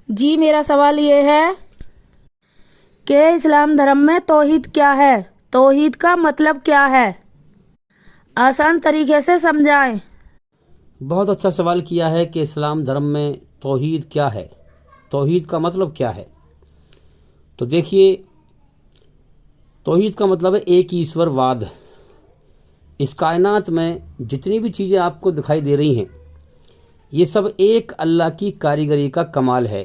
جی میرا سوال یہ ہے کہ اسلام دھرم میں توحید کیا ہے؟ توحید کا مطلب کیا ہے؟ آسان طریقے سے سمجھائیں۔ بہت اچھا سوال کیا ہے کہ اسلام دھرم میں توحید کیا ہے، توحید کا مطلب کیا ہے۔ تو دیکھیے، توحید کا مطلب ہے ایک ایشور واد۔ اس کائنات میں جتنی بھی چیزیں آپ کو دکھائی دے رہی ہیں، یہ سب ایک اللہ کی کاریگری کا کمال ہے۔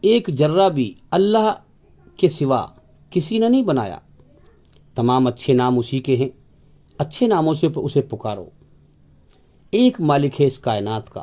ایک ذرہ بھی اللہ کے سوا کسی نے نہیں بنایا۔ تمام اچھے نام اسی کے ہیں، اچھے ناموں سے اسے پکارو۔ ایک مالک ہے اس کائنات کا،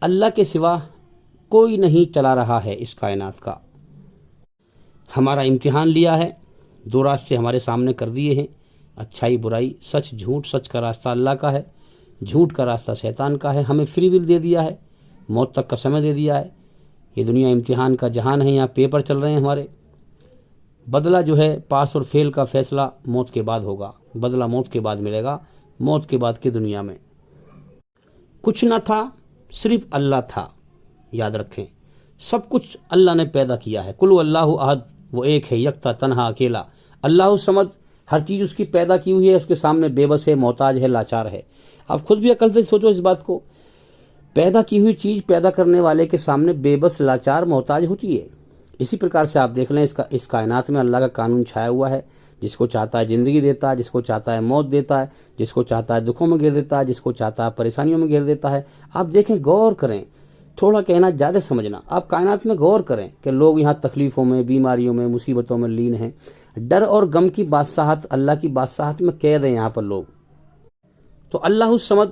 اللہ کے سوا کوئی نہیں چلا رہا ہے اس کائنات کا۔ ہمارا امتحان لیا ہے، دو راستے ہمارے سامنے کر دیے ہیں، اچھائی برائی، سچ جھوٹ۔ سچ کا راستہ اللہ کا ہے، جھوٹ کا راستہ شیطان کا ہے۔ ہمیں فری ول دے دیا ہے، موت تک کا سمے دے دیا ہے۔ یہ دنیا امتحان کا جہان ہے، یہاں پیپر چل رہے ہیں ہمارے۔ بدلہ جو ہے پاس اور فیل کا فیصلہ موت کے بعد ہوگا، بدلہ موت کے بعد ملے گا۔ موت کے بعد کی دنیا میں کچھ نہ تھا، صرف اللہ تھا۔ یاد رکھیں، سب کچھ اللہ نے پیدا کیا ہے۔ قل اللہ احد، وہ ایک ہے، یکتا تنہا اکیلا۔ اللہ سمد، ہر چیز اس کی پیدا کی ہوئی ہے، اس کے سامنے بے بس ہے، محتاج ہے، لاچار ہے۔ آپ خود بھی عقل سے سوچو اس بات کو، پیدا کی ہوئی چیز پیدا کرنے والے کے سامنے بے بس، لاچار، محتاج ہوتی ہے۔ اسی پرکار سے آپ دیکھ لیں، اس کائنات میں اللہ کا قانون چھایا ہوا ہے۔ جس کو چاہتا ہے زندگی دیتا ہے، جس کو چاہتا ہے موت دیتا ہے، جس کو چاہتا ہے دکھوں میں گھیر دیتا ہے، جس کو چاہتا ہے پریشانیوں میں گھیر دیتا ہے۔ آپ دیکھیں، غور کریں، تھوڑا کہنا زیادہ سمجھنا۔ آپ کائنات میں غور کریں کہ لوگ یہاں تکلیفوں میں، بیماریوں میں، مصیبتوں میں لین ہیں۔ ڈر اور غم کی بادشاہت، اللہ کی بادشاہت میں قید ہیں یہاں پر لوگ۔ تو اللہ الصمد،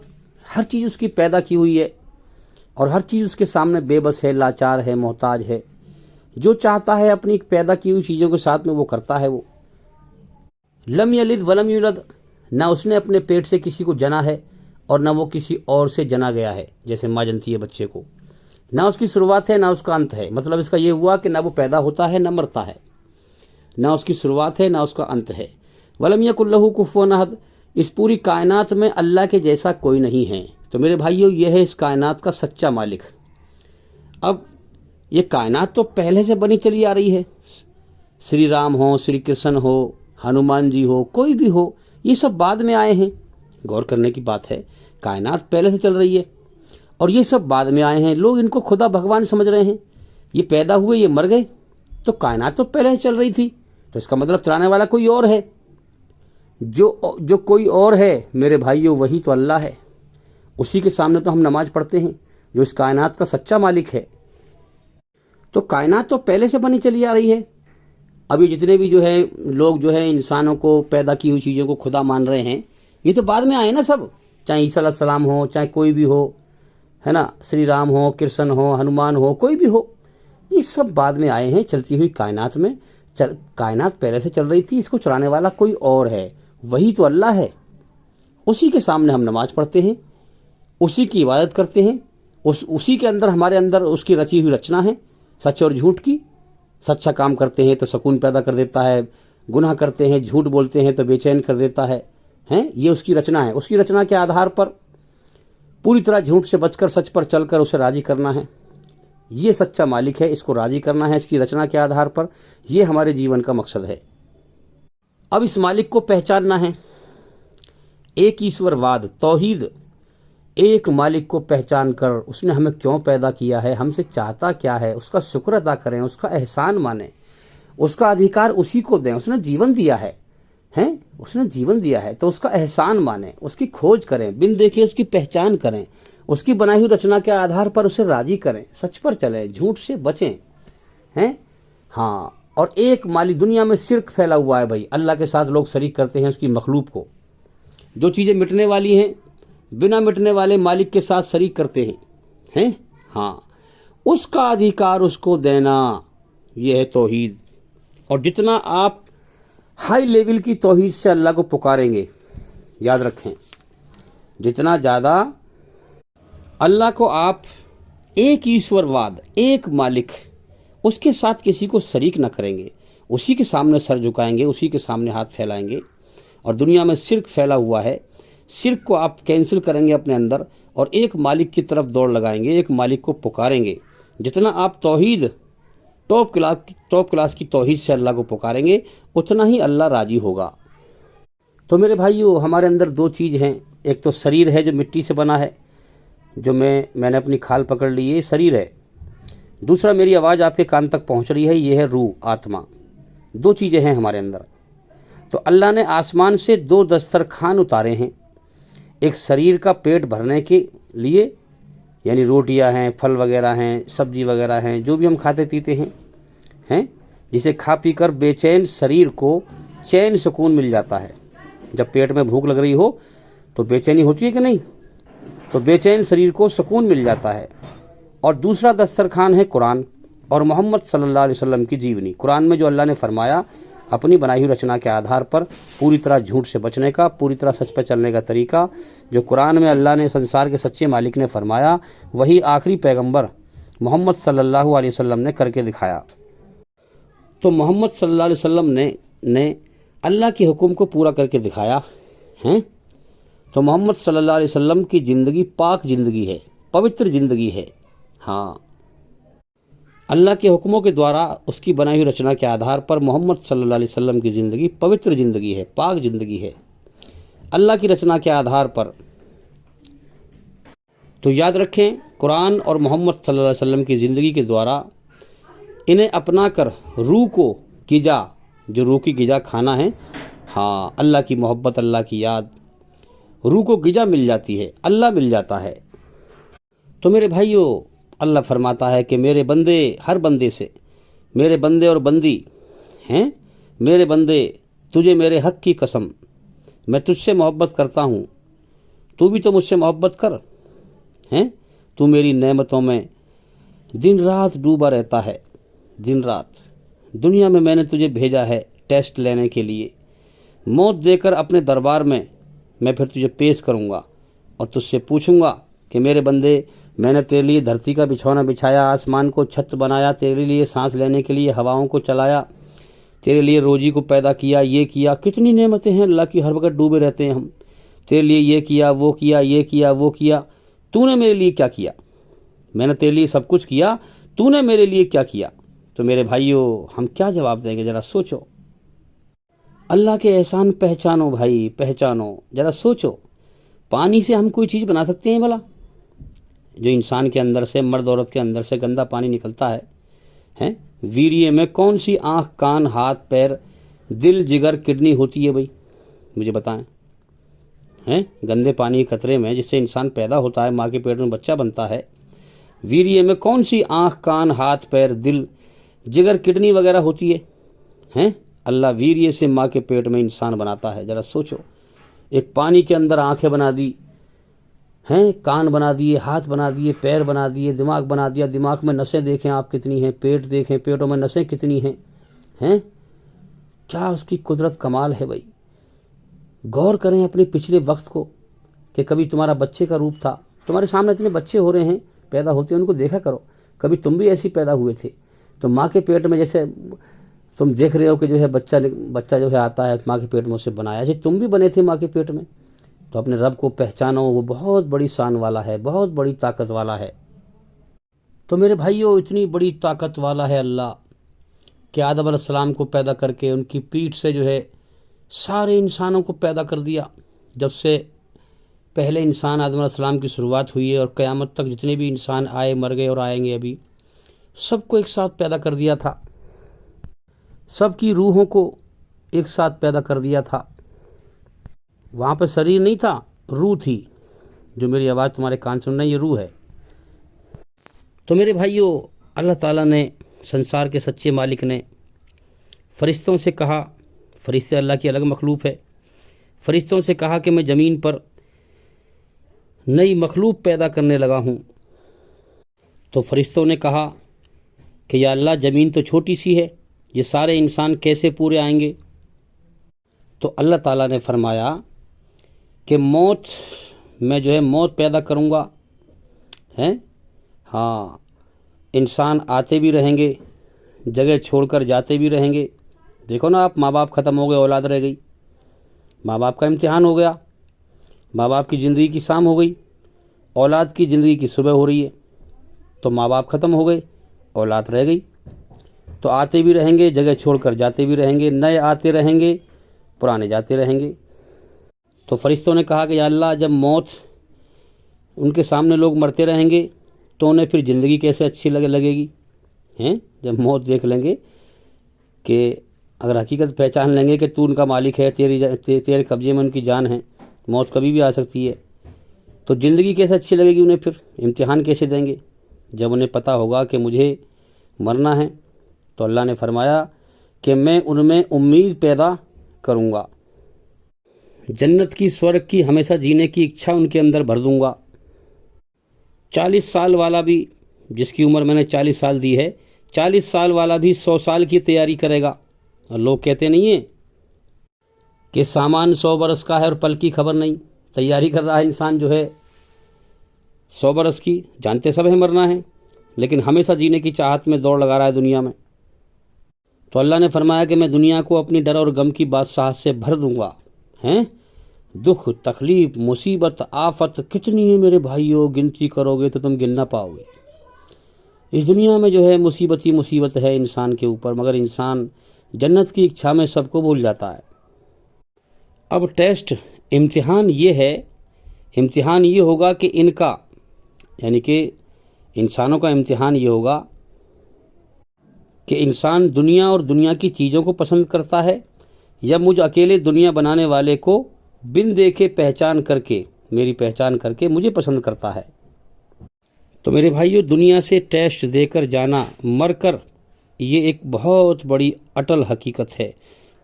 ہر چیز اس کی پیدا کی ہوئی ہے، اور ہر چیز اس کے سامنے بے بس ہے، لاچار ہے، محتاج ہے۔ جو چاہتا ہے اپنی پیدا کی ہوئی چیزوں کے ساتھ میں وہ کرتا ہے۔ وہ لم یلد ولم یولد، نہ اس نے اپنے پیٹ سے کسی کو جنا ہے اور نہ وہ کسی اور سے جنا گیا ہے، جیسے ماں جنتی ہے بچے کو۔ نہ اس کی شروعات ہے، نہ اس کا انت ہے۔ مطلب اس کا یہ ہوا کہ نہ وہ پیدا ہوتا ہے، نہ مرتا ہے، نہ اس کی شروعات ہے، نہ اس کا انت ہے۔ ولم یکن لہ کفوا احد، اس پوری کائنات میں اللہ کے جیسا کوئی نہیں ہے۔ تو میرے بھائیو، یہ ہے اس کائنات کا سچا مالک۔ اب یہ کائنات تو پہلے سے بنی چلی آ رہی ہے، شری رام ہو، شری کرشن ہو، ہنومان جی ہو، کوئی بھی ہو، یہ سب بعد میں آئے ہیں۔ غور کرنے کی بات ہے، کائنات پہلے سے چل رہی ہے اور یہ سب بعد میں آئے ہیں۔ لوگ ان کو خدا بھگوان سمجھ رہے ہیں۔ یہ پیدا ہوئے، یہ مر گئے، تو کائنات تو پہلے سے چل رہی تھی، تو اس کا مطلب چلانے والا کوئی اور ہے۔ جو کوئی اور ہے میرے بھائیو، وہی تو اللہ ہے۔ اسی کے سامنے تو ہم نماز پڑھتے ہیں، جو اس کائنات کا سچا مالک ہے۔ تو کائنات تو پہلے سے بنی چلی آ رہی ہے۔ ابھی جتنے بھی جو ہے لوگ جو ہے انسانوں کو، پیدا کی ہوئی چیزوں کو خدا مان رہے ہیں، یہ تو بعد میں آئے نا سب، چاہے عیسیٰ علیہ السلام ہو، چاہے کوئی بھی ہو، ہے نا، شری رام ہو، کرشن ہو، ہنومان ہو، کوئی بھی ہو، یہ سب بعد میں آئے ہیں چلتی ہوئی کائنات میں۔ کائنات پہلے سے چل رہی تھی، اس کو چلانے والا کوئی اور ہے، وہی تو اللہ ہے۔ اسی کے سامنے ہم نماز پڑھتے ہیں، اسی کی عبادت کرتے ہیں، اسی کے اندر، ہمارے اندر اس کی رچی ہوئی رچنا ہے، سچ اور جھوٹ کی۔ سچا کام کرتے ہیں تو سکون پیدا کر دیتا ہے، گناہ کرتے ہیں، جھوٹ بولتے ہیں تو بے چین کر دیتا ہے۔ یہ اس کی رچنا ہے۔ اس کی رچنا کے آدھار پر پوری طرح جھوٹ سے بچ کر سچ پر چل کر اسے راضی کرنا ہے۔ یہ سچا مالک ہے، اس کو راضی کرنا ہے اس کی رچنا کے آدھار پر۔ یہ ہمارے جیون کا مقصد ہے۔ اب اس مالک کو پہچاننا ہے، ایک ایشور واد، توحید، ایک مالک کو پہچان کر اس نے ہمیں کیوں پیدا کیا ہے، ہم سے چاہتا کیا ہے، اس کا شکر ادا کریں، اس کا احسان مانیں، اس کا ادھیکار اسی کو دیں۔ اس نے جیون دیا ہے، اس نے جیون دیا ہے تو اس کا احسان مانیں، اس کی کھوج کریں، بن دیکھے اس کی پہچان کریں، اس کی بنائی ہوئی رچنا کے آدھار پر اسے راضی کریں، سچ پر چلیں، جھوٹ سے بچیں۔ اور ایک مالک، دنیا میں شرک پھیلا ہوا ہے بھائی، اللہ کے ساتھ لوگ شریک کرتے ہیں اس کی مخلوق کو۔ جو چیزیں مٹنے والی ہیں، بنا مٹنے والے مالک کے ساتھ شریک کرتے ہیں۔ اس کا ادھیکار اس کو دینا، یہ ہے توحید۔ اور جتنا آپ ہائی لیول کی توحید سے اللہ کو پکاریں گے، یاد رکھیں، جتنا زیادہ اللہ کو آپ ایک ایشور واد، ایک مالک، اس کے ساتھ کسی کو شریک نہ کریں گے، اسی کے سامنے سر جھکائیں گے، اسی کے سامنے ہاتھ پھیلائیں گے۔ اور دنیا میں شرک پھیلا ہوا ہے، شرک کو آپ کینسل کریں گے اپنے اندر اور ایک مالک کی طرف دوڑ لگائیں گے، ایک مالک کو پکاریں گے، جتنا آپ توحید ٹاپ کلاس کی توحید سے اللہ کو پکاریں گے اتنا ہی اللہ راضی ہوگا۔ تو میرے بھائیو، ہمارے اندر دو چیز ہیں، ایک تو شریر ہے جو مٹی سے بنا ہے، جو میں نے اپنی کھال پکڑ لی ہے، یہ شریر ہے۔ دوسرا میری آواز آپ کے کان تک پہنچ رہی ہے، یہ ہے روح، آتما۔ دو چیزیں ہیں ہمارے اندر۔ تو اللہ نے آسمان سے دو دسترخوان اتارے ہیں، ایک شریر کا پیٹ بھرنے کے لیے، یعنی روٹیاں ہیں، پھل وغیرہ ہیں، سبزی وغیرہ ہیں، جو بھی ہم کھاتے پیتے ہیں، جسے کھا پی کر بے چین شریر کو چین سکون مل جاتا ہے۔ جب پیٹ میں بھوک لگ رہی ہو تو بے چینی ہوتی ہے کہ نہیں؟ تو بے چین شریر کو سکون مل جاتا ہے۔ اور دوسرا دسترخوان ہے قرآن اور محمد صلی اللہ علیہ وسلم کی جیونی۔ قرآن میں جو اللہ نے فرمایا اپنی بنائی ہوئی رچنا کے آدھار پر پوری طرح جھوٹ سے بچنے کا، پوری طرح سچ پہ چلنے کا طریقہ، جو قرآن میں اللہ نے سنسار کے سچے مالک نے فرمایا، وہی آخری پیغمبر محمد صلی اللہ علیہ وسلم نے کر کے دکھایا۔ تو محمد صلی اللہ علیہ وسلم نے اللہ کے حکم کو پورا کر کے دکھایا ہے۔ تو محمد صلی اللہ علیہ وسلم کی زندگی پاک زندگی ہے، پوتر زندگی ہے۔ ہاں، اللہ کے حکموں کے دوارا اس کی بنائی ہوئی رچنا کے آدھار پر محمد صلی اللہ علیہ وسلم کی زندگی پوتر زندگی ہے، پاک زندگی ہے، اللہ کی رچنا کے آدھار پر۔ تو یاد رکھیں، قرآن اور محمد صلی اللہ علیہ وسلم کی زندگی کے دوارا انہیں اپنا کر روح کو غذا، جو روح کی غذا کھانا ہے، ہاں، اللہ کی محبت، اللہ کی یاد، روح کو غذا مل جاتی ہے، اللہ مل جاتا ہے۔ تو میرے بھائیو، اللہ فرماتا ہے کہ میرے بندے، ہر بندے سے، میرے بندے اور بندی ہیں، میرے بندے، تجھے میرے حق کی قسم، میں تجھ سے محبت کرتا ہوں، تو بھی تو مجھ سے محبت کر، ہیں؟ تو میری نعمتوں میں دن رات ڈوبا رہتا ہے، دن رات۔ دنیا میں نے تجھے بھیجا ہے ٹیسٹ لینے کے لیے، موت دے کر اپنے دربار میں پھر تجھے پیش کروں گا اور تجھ سے پوچھوں گا کہ میرے بندے، میں نے تیرے لیے دھرتی کا بچھونا بچھایا، آسمان کو چھت بنایا، تیرے لیے سانس لینے کے لیے ہواؤں کو چلایا، تیرے لیے روزی کو پیدا کیا، یہ کیا، کتنی نعمتیں ہیں اللہ کی، ہر وقت ڈوبے رہتے ہیں ہم، تیرے لیے یہ کیا، وہ کیا، یہ کیا، وہ کیا، تو نے میرے لیے کیا کیا؟ میں نے تیرے لیے سب کچھ کیا، تو نے میرے لیے کیا کیا؟ تو میرے بھائیو، ہم کیا جواب دیں گے؟ ذرا سوچو، اللہ کے احسان پہچانو بھائی، پہچانو، ذرا سوچو۔ پانی سے ہم کوئی چیز بنا سکتے ہیں بھلا؟ جو انسان کے اندر سے، مرد عورت کے اندر سے گندا پانی نکلتا ہے، ویریے میں کون سی آنکھ، کان، ہاتھ، پیر، دل، جگر، کڈنی ہوتی ہے بھائی؟ مجھے بتائیں۔ گندے پانی کے قطرے میں جس سے انسان پیدا ہوتا ہے، ماں کے پیٹ میں بچہ بنتا ہے، ویریے میں کون سی آنکھ، کان، ہاتھ، پیر، دل، جگر، کڈنی وغیرہ ہوتی ہے؟ اللہ ویریے سے ماں کے پیٹ میں انسان بناتا ہے۔ ذرا سوچو، ایک پانی کے اندر آنکھیں بنا دی ہیں، کان بنا دیے، ہاتھ بنا دیے، پیر بنا دیے، دماغ بنا دیا، دماغ میں نسیں دیکھیں آپ کتنی ہیں، پیٹ دیکھیں، پیٹوں میں نسیں کتنی ہیں، کیا اس کی قدرت کمال ہے بھائی۔ غور کریں اپنے پچھلے وقت کو کہ کبھی تمہارا بچے کا روپ تھا، تمہارے سامنے اتنے بچے ہو رہے ہیں، پیدا ہوتے ہیں، ان کو دیکھا کرو، کبھی تم بھی ایسی پیدا ہوئے تھے؟ تو ماں کے پیٹ میں جیسے تم دیکھ رہے ہو کہ جو ہے بچہ جو ہے آتا ہے ماں کے پیٹ میں، اسے بنایا، جیسے تم بھی بنے تھے ماں کے پیٹ میں۔ تو اپنے رب کو پہچانو، وہ بہت بڑی شان والا ہے، بہت بڑی طاقت والا ہے۔ تو میرے بھائیو، اتنی بڑی طاقت والا ہے اللہ کہ آدم علیہ السلام کو پیدا کر کے ان کی پیٹھ سے جو ہے سارے انسانوں کو پیدا کر دیا۔ جب سے پہلے انسان آدم علیہ السلام کی شروعات ہوئی ہے اور قیامت تک جتنے بھی انسان آئے، مر گئے اور آئیں گے ابھی، سب کو ایک ساتھ پیدا کر دیا تھا، سب کی روحوں کو ایک ساتھ پیدا کر دیا تھا۔ وہاں پہ شریر نہیں تھا، روح تھی۔ جو میری آواز تمہارے کان سن رہے ہیں، یہ روح ہے۔ تو میرے بھائیو، اللہ تعالیٰ نے، سنسار کے سچے مالک نے فرشتوں سے کہا، فرشتے اللہ کی الگ مخلوق ہے، فرشتوں سے کہا کہ میں زمین پر نئی مخلوق پیدا کرنے لگا ہوں۔ تو فرشتوں نے کہا کہ یا اللہ، زمین تو چھوٹی سی ہے، یہ سارے انسان کیسے پورے آئیں گے؟ تو اللہ تعالیٰ نے فرمایا کہ میں جو ہے موت پیدا کروں گا، ہاں، انسان آتے بھی رہیں گے، جگہ چھوڑ کر جاتے بھی رہیں گے۔ دیکھو نا آپ، ماں باپ ختم ہو گئے، اولاد رہ گئی، ماں باپ کا امتحان ہو گیا، ماں باپ کی زندگی کی شام ہو گئی، اولاد کی زندگی کی صبح ہو رہی ہے، تو ماں باپ ختم ہو گئے، اولاد رہ گئی، تو آتے بھی رہیں گے، جگہ چھوڑ کر جاتے بھی رہیں گے، نئے آتے رہیں گے، پرانے جاتے رہیں گے۔ تو فرشتوں نے کہا کہ یا اللہ، جب موت ان کے سامنے لوگ مرتے رہیں گے تو انہیں پھر زندگی کیسے اچھی لگے گی؟ جب موت دیکھ لیں گے، کہ اگر حقیقت پہچان لیں گے کہ تو ان کا مالک ہے، تیرے قبضے میں ان کی جان ہے، موت کبھی بھی آ سکتی ہے، تو زندگی کیسے اچھی لگے گی انہیں؟ پھر امتحان کیسے دیں گے جب انہیں پتہ ہوگا کہ مجھے مرنا ہے؟ تو اللہ نے فرمایا کہ میں ان میں امید پیدا کروں گا، جنت کی، سورگ کی ہمیشہ جینے کی اچھا ان کے اندر بھر دوں گا۔ 40 سال والا بھی، جس کی عمر میں نے 40 سال دی ہے، 40 سال والا بھی 100 سال کی تیاری کرے گا۔ اور لوگ کہتے نہیں ہیں کہ سامان 100 برس کا ہے اور پل کی خبر نہیں، تیاری کر رہا ہے انسان جو ہے 100 برس کی، جانتے سب ہے مرنا ہے، لیکن ہمیشہ جینے کی چاہت میں دوڑ لگا رہا ہے دنیا میں۔ تو اللہ نے فرمایا کہ میں دنیا کو اپنی ڈر اور غم کی بادشاہت سے بھر دوں گا۔ دکھ، تکلیف، مصیبت، آفت کتنی ہے میرے بھائیو، گنتی کرو گے تو تم گن نہ پاؤ گے۔ اس دنیا میں جو ہے مصیبت ہی مصیبت ہے انسان کے اوپر، مگر انسان جنت کی اچھا میں سب کو بھول جاتا ہے۔ اب ٹیسٹ، امتحان یہ ہوگا کہ ان کا، یعنی کہ انسانوں کا امتحان یہ ہوگا کہ انسان دنیا اور دنیا کی چیزوں کو پسند کرتا ہے، یا مجھ اکیلے دنیا بنانے والے کو بن دیکھے پہچان کر کے، میری پہچان کر کے مجھے پسند کرتا ہے۔ تو میرے بھائیو، دنیا سے ٹیسٹ دے کر جانا، مر کر، یہ ایک بہت بڑی اٹل حقیقت ہے۔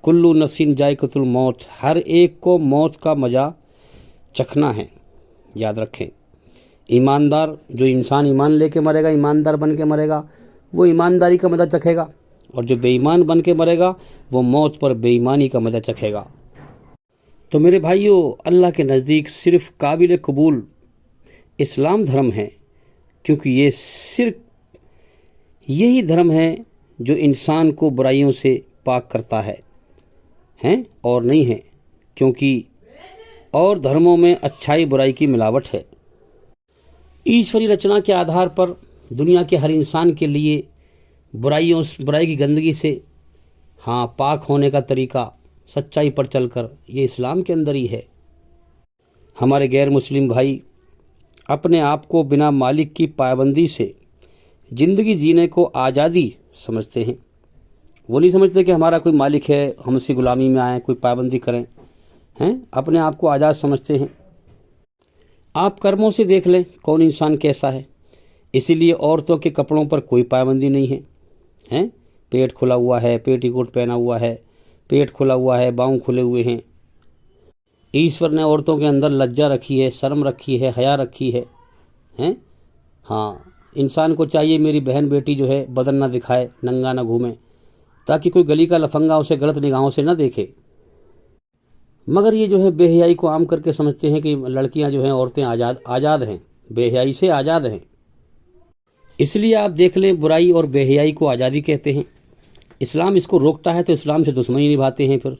کلو نفس ذائقۃ الموت، ہر ایک کو موت کا مزہ چکھنا ہے، یاد رکھیں۔ ایماندار، جو انسان ایمان لے کے مرے گا، ایماندار بن کے مرے گا، وہ ایمانداری کا مزہ چکھے گا، اور جو بے ایمان بن کے مرے گا وہ موت پر بے ایمانی کا مزہ چکھے گا۔ تو میرے بھائیو، اللہ کے نزدیک صرف قابل قبول اسلام دھرم ہے، کیونکہ یہ صرف یہی دھرم ہے جو انسان کو برائیوں سے پاک کرتا ہے، اور نہیں ہے، کیونکہ اور دھرموں میں اچھائی برائی کی ملاوٹ ہے۔ ایشوری رچنا کے آدھار پر دنیا کے ہر انسان کے لیے برائی کی گندگی سے پاک ہونے کا طریقہ سچائی پر چل کر، یہ اسلام کے اندر ہی ہے۔ ہمارے غیر مسلم بھائی اپنے آپ کو بنا مالک کی پابندی سے زندگی جینے کو آزادی سمجھتے ہیں۔ وہ نہیں سمجھتے کہ ہمارا کوئی مالک ہے، ہم اس کی غلامی میں آئیں، کوئی پابندی کریں، اپنے آپ کو آزاد سمجھتے ہیں۔ آپ کرموں سے دیکھ لیں کون انسان کیسا ہے۔ اسی لیے عورتوں کے کپڑوں پر کوئی پابندی نہیں ہے، پیٹ کھلا ہوا ہے، پیٹی کوٹ پہنا ہوا ہے، پیٹ کھلا ہوا ہے، باؤں کھلے ہوئے ہیں۔ ایشور نے عورتوں کے اندر لجا رکھی ہے، شرم رکھی ہے، حیا رکھی ہے۔ انسان کو چاہیے میری بہن بیٹی جو ہے بدن نہ دکھائے، ننگا نہ گھومے، تاکہ کوئی گلی کا لفنگا اسے غلط نگاہوں سے نہ دیکھے۔ مگر یہ جو ہے بے حیائی کو عام کر کے سمجھتے ہیں کہ لڑکیاں جو ہیں، عورتیں آزاد ہیں، بے حیائی سے آزاد ہیں۔ اس لیے آپ دیکھ لیں، برائی اور بے حیائی کو آزادی کہتے ہیں۔ اسلام اس کو روکتا ہے تو اسلام سے دشمنی نبھاتے ہیں، پھر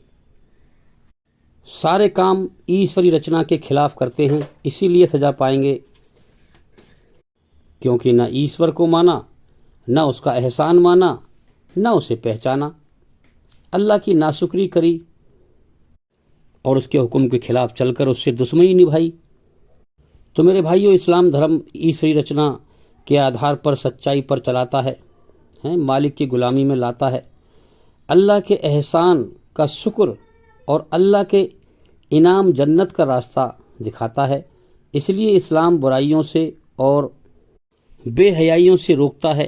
سارے کام ایشوری رچنا کے خلاف کرتے ہیں۔ اسی لیے سزا پائیں گے، کیونکہ نہ ایشور کو مانا، نہ اس کا احسان مانا، نہ اسے پہچانا، اللہ کی ناشکری کری اور اس کے حکم کے خلاف چل کر اس سے دشمنی نبھائی۔ تو میرے بھائیو، اسلام دھرم ایشوری رچنا کے آدھار پر سچائی پر چلاتا ہے، مالک کی غلامی میں لاتا ہے، اللہ کے احسان کا شکر اور اللہ کے انعام جنت کا راستہ دکھاتا ہے۔ اس لیے اسلام برائیوں سے اور بے حیائیوں سے روکتا ہے،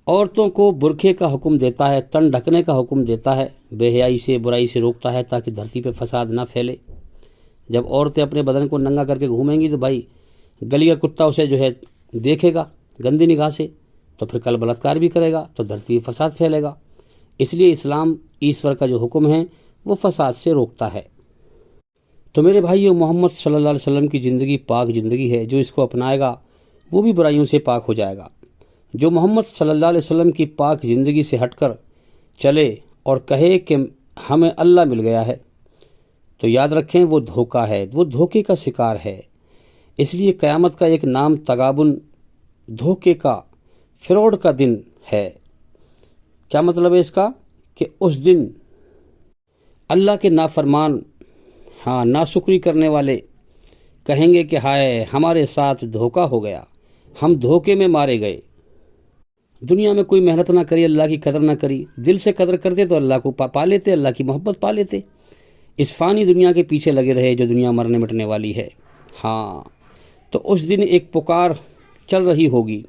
عورتوں کو برقعے کا حکم دیتا ہے، تن ڈھکنے کا حکم دیتا ہے، بے حیائی سے، برائی سے روکتا ہے تاکہ دھرتی پہ فساد نہ پھیلے۔ جب عورتیں اپنے بدن کو ننگا کر کے گھومیں گی تو بھائی گلی کا کتا اسے جو ہے دیکھے گا گندی نگاہ سے، تو پھر کل بلاత్కాر بھی کرے گا، تو دھرتی پہ فساد پھیلے گا۔ اس لیے اسلام ایشور کا جو حکم ہے وہ فساد سے روکتا ہے۔ تو میرے بھائیو، محمد صلی اللہ علیہ وسلم کی زندگی پاک زندگی ہے، جو اس کو اپنائے گا وہ بھی برائیوں سے پاک ہو جائے گا۔ جو محمد صلی اللہ علیہ وسلم کی پاک زندگی سے ہٹ کر چلے اور کہے کہ ہمیں اللہ مل گیا ہے، تو یاد رکھیں وہ دھوکہ ہے، وہ دھوکے کا شکار ہے۔ اس لیے قیامت کا ایک نام تغابن، دھوکے کا، فراڈ کا دن ہے۔ کیا مطلب ہے اس کا؟ کہ اس دن اللہ کے نافرمان، ناشکری کرنے والے کہیں گے کہ ہائے ہمارے ساتھ دھوکہ ہو گیا، ہم دھوکے میں مارے گئے۔ دنیا میں کوئی محنت نہ کری، اللہ کی قدر نہ کری، دل سے قدر کرتے تو اللہ کو پا لیتے، اللہ کی محبت پا لیتے۔ اس فانی دنیا کے پیچھے لگے رہے جو دنیا مرنے مٹنے والی ہے۔ تو اس دن ایک پکار چل رہی ہوگی،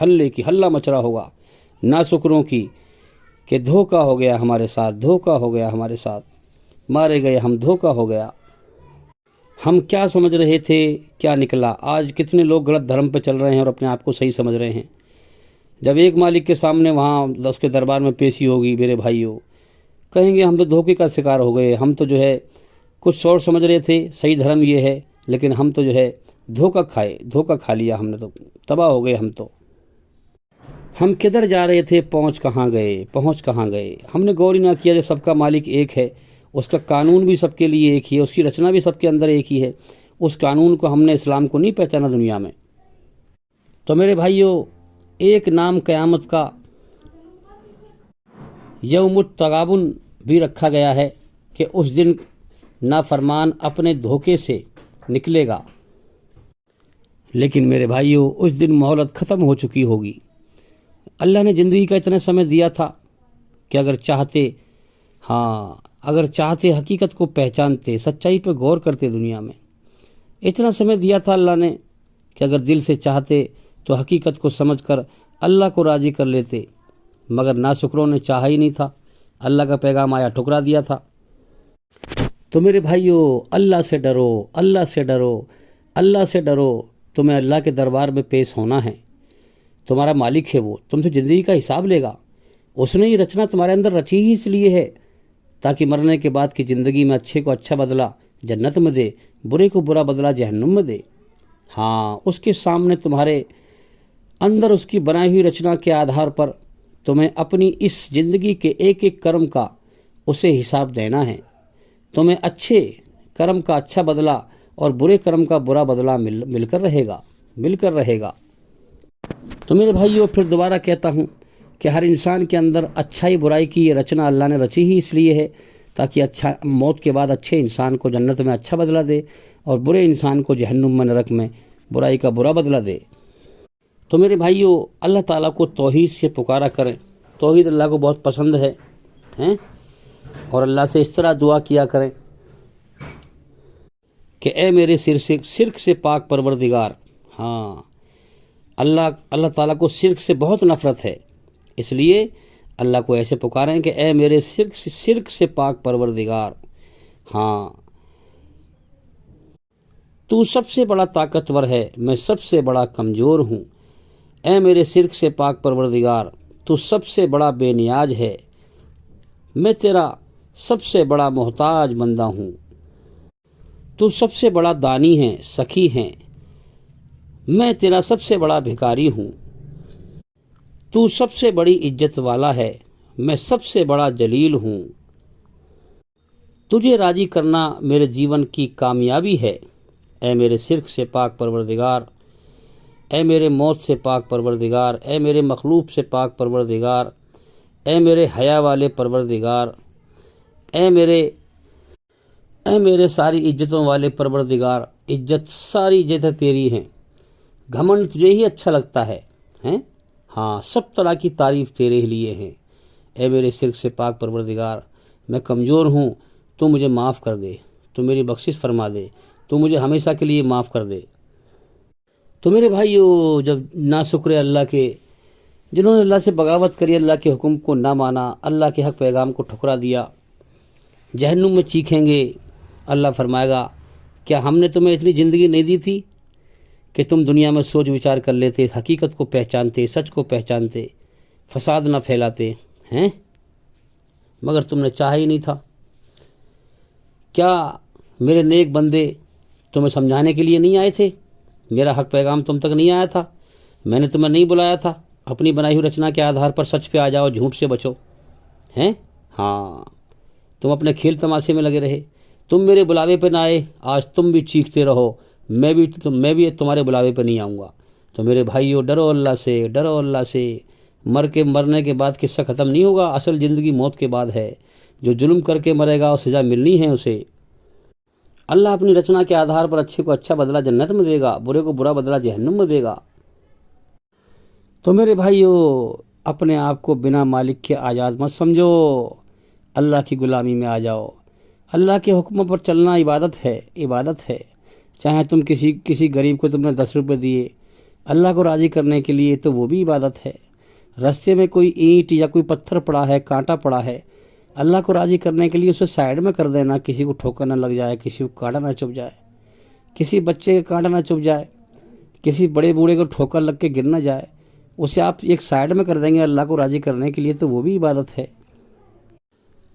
ہلے کی ہلہ مچ رہا ہوگا ناشکروں کی، کہ دھوکہ ہو گیا ہمارے ساتھ، دھوکہ ہو گیا ہمارے ساتھ، مارے گئے ہم، دھوکہ ہو گیا۔ ہم کیا سمجھ رہے تھے، کیا نکلا۔ آج کتنے لوگ غلط دھرم پہ چل رہے ہیں اور اپنے آپ کو صحیح سمجھ رہے ہیں۔ جب ایک مالک کے سامنے وہاں اس کے دربار میں پیشی ہوگی، میرے بھائیوں کہیں گے ہم تو دھوکے کا شکار ہو گئے، ہم تو جو ہے کچھ اور سمجھ رہے تھے، صحیح دھرم یہ ہے، لیکن ہم تو جو ہے دھوکہ کھا لیا، ہم نے تو تباہ ہو گئے۔ ہم کدھر جا رہے تھے، پہنچ کہاں گئے۔ ہم نے غور ہی نہ کیا جو سب کا مالک ایک ہے، اس کا قانون بھی سب کے لیے ایک ہی ہے، اس کی رچنا بھی سب کے اندر ایک ہی ہے۔ اس قانون کو ہم نے، اسلام کو نہیں پہچانا دنیا میں۔ تو میرے بھائیوں، ایک نام قیامت کا یوم التغابن بھی رکھا گیا ہے کہ اس دن نافرمان اپنے دھوکے سے نکلے گا۔ لیکن میرے بھائیوں، اس دن مہلت ختم ہو چکی ہوگی۔ اللہ نے زندگی کا اتنا سمے دیا تھا کہ اگر چاہتے حقیقت کو پہچانتے، سچائی پہ غور کرتے، دنیا میں اتنا سمے دیا تھا اللہ نے کہ اگر دل سے چاہتے تو حقیقت کو سمجھ کر اللہ کو راضی کر لیتے، مگر ناشکروں نے چاہا ہی نہیں تھا، اللہ کا پیغام آیا ٹھکرا دیا تھا۔ تو میرے بھائیوں، اللہ سے ڈرو، اللہ سے ڈرو، اللہ سے ڈرو۔ تمہیں اللہ کے دربار میں پیش ہونا ہے، تمہارا مالک ہے، وہ تم سے زندگی کا حساب لے گا۔ اس نے یہ رچنا تمہارے اندر رچی ہی اس لیے ہے تاکہ مرنے کے بعد کی زندگی میں اچھے کو اچھا بدلہ جنت میں دے، برے کو برا بدلہ جہنم میں دے۔ اس کے سامنے تمہارے اندر اس کی بنائی ہوئی رچنا کے آدھار پر تمہیں اپنی اس زندگی کے ایک ایک کرم کا اسے حساب دینا ہے۔ تمہیں اچھے کرم کا اچھا بدلہ اور برے کرم کا برا بدلہ مل کر رہے گا۔ تو میرے بھائیوں، پھر دوبارہ کہتا ہوں کہ ہر انسان کے اندر اچھائی برائی کی یہ رچنا اللہ نے رچی ہی اس لیے ہے تاکہ موت کے بعد اچھے انسان کو جنت میں اچھا بدلہ دے اور برے انسان کو جہنم میں، نرک میں برائی کا برا بدلہ دے۔ تو میرے بھائیوں، اللہ تعالیٰ کو توحید سے پکارا کریں۔ توحید اللہ کو بہت پسند ہے اور اللہ سے اس طرح دعا کیا کریں کہ اے میرے شرک سے پاک پروردگار۔ اللہ تعالیٰ کو شرک سے بہت نفرت ہے، اس لیے اللہ کو ایسے پکاریں کہ اے میرے شرک سے پاک پروردگار، تو سب سے بڑا طاقتور ہے، میں سب سے بڑا کمزور ہوں۔ اے میرے شرک سے پاک پروردگار، تو سب سے بڑا بے نیاز ہے، میں تیرا سب سے بڑا محتاج بندہ ہوں۔ تو سب سے بڑا دانی ہے، سخی ہے، میں تیرا سب سے بڑا بھکاری ہوں۔ تو سب سے بڑی عزت والا ہے، میں سب سے بڑا جلیل ہوں۔ تجھے راضی کرنا میرے جیون کی کامیابی ہے، اے میرے شرک سے پاک پروردگار، اے میرے موت سے پاک پروردگار، اے میرے مخلوق سے پاک پروردگار، اے میرے حیا والے پروردگار، اے میرے ساری عزتوں والے پروردگار۔ عزت، ساری عزتیں تیری ہیں، گھمنڈ تجھے ہی اچھا لگتا ہے، سب طرح کی تعریف تیرے لیے ہیں۔ اے میرے شرک سے پاک پروردگار، میں کمزور ہوں، تو مجھے معاف کر دے، تو میری بخشش فرما دے، تو مجھے ہمیشہ کے لیے معاف کر دے۔ تو میرے بھائیو، جب ناشکر اللہ کے، جنہوں نے اللہ سے بغاوت کری، اللہ کے حکم کو نہ مانا، اللہ کے حق پیغام کو ٹھکرا دیا، جہنم میں چیخیں گے۔ اللہ فرمائے گا کیا ہم نے تمہیں اتنی زندگی نہیں دی تھی کہ تم دنیا میں سوچ وچار کر لیتے، حقیقت کو پہچانتے، سچ کو پہچانتے، فساد نہ پھیلاتے مگر تم نے چاہا ہی نہیں تھا۔ کیا میرے نیک بندے تمہیں سمجھانے کے لیے نہیں آئے تھے؟ میرا حق پیغام تم تک نہیں آیا تھا؟ میں نے تمہیں نہیں بلایا تھا اپنی بنائی ہوئی رچنا کے آدھار پر سچ پہ آ جاؤ، جھوٹ سے بچو؟ تم اپنے کھیل تماشے میں لگے رہے، تم میرے بلاوے پہ نہ آئے، آج تم بھی چیختے رہو، میں بھی تمہارے بلاوے پہ نہیں آؤں گا۔ تو میرے بھائیو، ڈرو اللہ سے، ڈرو اللہ سے۔ مرنے کے بعد قصہ ختم نہیں ہوگا، اصل زندگی موت کے بعد ہے۔ جو ظلم کر کے مرے گا اور سزا ملنی ہے اسے۔ اللہ اپنی رچنا کے آدھار پر اچھے کو اچھا بدلہ جنت میں دے گا، برے کو برا بدلہ جہنم میں دے گا۔ تو میرے بھائیو، اپنے آپ کو بنا مالک کے آزاد مت سمجھو، اللہ کی غلامی میں آ جاؤ۔ اللہ کے حکموں پر چلنا عبادت ہے، عبادت ہے۔ چاہے تم کسی غریب کو تم نے 10 روپے دیے اللہ کو راضی کرنے کے لیے، تو وہ بھی عبادت ہے۔ راستے میں کوئی اینٹ یا کوئی پتھر پڑا ہے، کانٹا پڑا ہے، اللہ کو راضی کرنے کے لیے اسے سائیڈ میں کر دینا، کسی کو ٹھوکر نہ لگ جائے، کسی کو کانٹا نہ چبھ جائے، کسی بچے کا کانٹا نہ چبھ جائے، کسی بڑے بوڑھے کو ٹھوکر لگ کے گر نہ جائے، اسے آپ ایک سائیڈ میں کر دیں گے اللہ کو راضی کرنے کے لیے، تو وہ بھی عبادت ہے۔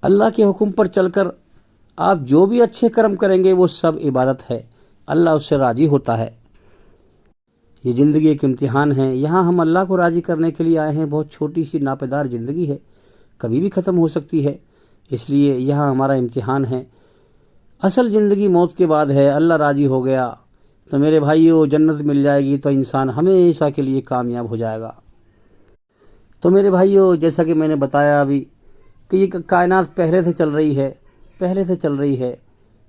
اللہ کے حکم پر چل کر آپ جو بھی اچھے کرم کریں گے وہ سب عبادت ہے، اللہ اس سے راضی ہوتا ہے۔ یہ زندگی ایک امتحان ہے، یہاں ہم اللہ کو راضی کرنے کے لیے آئے ہیں۔ بہت چھوٹی سی ناپیدار زندگی ہے، کبھی بھی ختم ہو سکتی ہے، اس لیے یہاں ہمارا امتحان ہے۔ اصل زندگی موت کے بعد ہے۔ اللہ راضی ہو گیا تو میرے بھائیو جنت مل جائے گی، تو انسان ہمیشہ کے لیے کامیاب ہو جائے گا۔ تو میرے بھائیو، جیسا کہ میں نے بتایا ابھی کہ یہ کائنات پہلے سے چل رہی ہے۔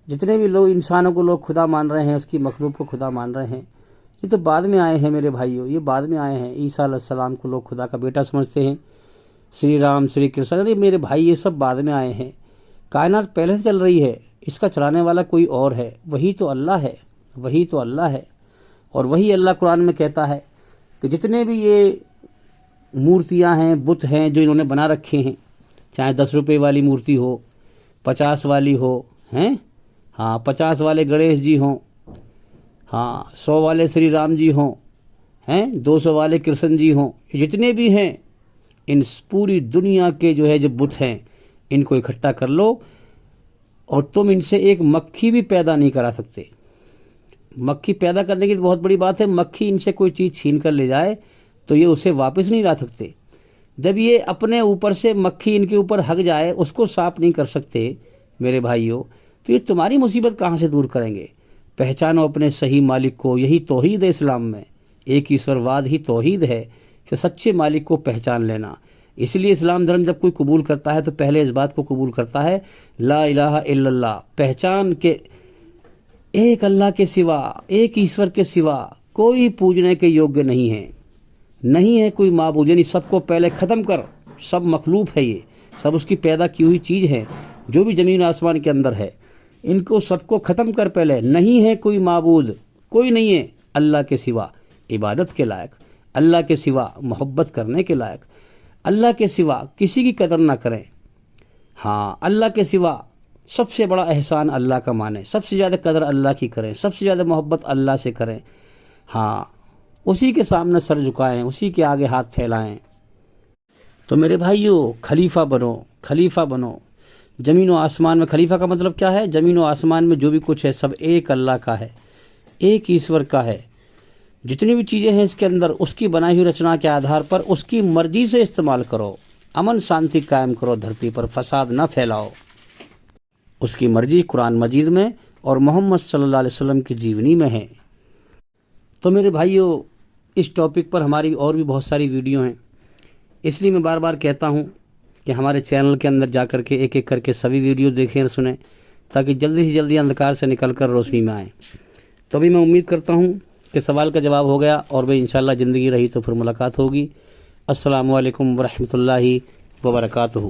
جتنے بھی لوگ انسانوں کو لوگ خدا مان رہے ہیں، اس کی مخلوق کو خدا مان رہے ہیں، یہ تو بعد میں آئے ہیں میرے بھائیو، یہ بعد میں آئے ہیں۔ عیسیٰ علیہ السلام کو لوگ خدا کا بیٹا سمجھتے ہیں، شری رام، شری کرشن، ارے میرے بھائی یہ سب بعد میں آئے ہیں۔ کائنات پہلے سے چل رہی ہے، اس کا چلانے والا کوئی اور ہے، وہی تو اللہ ہے، وہی تو اللہ ہے۔ اور وہی اللہ قرآن میں کہتا ہے کہ جتنے بھی یہ مورتیاں ہیں، بت ہیں جو انہوں نے بنا رکھے ہیں، چاہے 10 روپے والی مورتی ہو، 50 والی ہو، 50 والے گنیش جی ہوں، 100 والے شری رام جی ہوں، 200 والے کرشن جی ہوں، جتنے بھی ہیں، ان پوری دنیا کے جو بت ہیں، ان کو اکٹھا کر لو اور تم ان سے ایک مکھی بھی پیدا نہیں کرا سکتے۔ مکھی پیدا کرنے کی بہت بڑی بات ہے، مکھی ان سے کوئی چیز چھین کر لے جائے تو یہ اسے واپس نہیں لا سکتے۔ جب یہ اپنے اوپر سے مکھی ان کے اوپر ہگ جائے، اس کو صاف نہیں کر سکتے میرے بھائیوں، تو یہ تمہاری مصیبت کہاں سے دور کریں گے؟ پہچانو اپنے صحیح مالک کو، یہی توحید ہے اسلام میں، ایک ایشور واد ہی توحید ہے کہ سچے مالک کو پہچان لینا۔ اس لیے اسلام دھرم جب کوئی قبول کرتا ہے تو پہلے اس بات کو قبول کرتا ہے، لا الہ الا اللہ، پہچان کے ایک اللہ کے سوا، ایک ایشور کے سوا کوئی پوجنے کے یوگیہ نہیں ہے کوئی معبود، یعنی سب کو پہلے ختم کر، سب مخلوق ہے، یہ سب اس کی پیدا کی ہوئی چیز ہے، جو بھی زمین آسمان کے اندر ہے، ان کو سب کو ختم کر پہلے۔ نہیں ہے کوئی معبود، کوئی نہیں ہے اللہ کے سوا عبادت کے لائق، اللہ کے سوا محبت کرنے کے لائق، اللہ کے سوا کسی کی قدر نہ کریں۔ اللہ کے سوا سب سے بڑا احسان اللہ کا مانیں، سب سے زیادہ قدر اللہ کی کریں، سب سے زیادہ محبت اللہ سے کریں۔ اسی کے سامنے سر جھکائیں، اسی کے آگے ہاتھ پھیلائیں۔ تو میرے بھائیو، خلیفہ بنو۔ زمین و آسمان میں خلیفہ کا مطلب کیا ہے؟ زمین و آسمان میں جو بھی کچھ ہے سب ایک اللہ کا ہے، ایک ایشور کا ہے۔ جتنی بھی چیزیں ہیں اس کے اندر، اس کی بنائی ہوئی رچنا کے آدھار پر اس کی مرضی سے استعمال کرو، امن شانتی قائم کرو، دھرتی پر فساد نہ پھیلاؤ۔ اس کی مرضی قرآن مجید میں اور محمد صلی اللہ علیہ وسلم کی جیونی میں ہے۔ تو میرے بھائیو، اس ٹاپک پر ہماری اور بھی بہت ساری ویڈیو ہیں، اس لیے میں بار بار کہتا ہوں کہ ہمارے چینل کے اندر جا کر کے ایک ایک کر کے سبھی ویڈیو دیکھیں اور سنیں، تاکہ جلدی سے جلدی اندھکار سے نکل کر روشنی میں آئیں۔ تو ابھی میں امید کرتا ہوں کہ سوال کا جواب ہو گیا، اور بھی انشاءاللہ زندگی رہی تو پھر ملاقات ہوگی۔ السلام علیکم ورحمۃ اللہ وبرکاتہ۔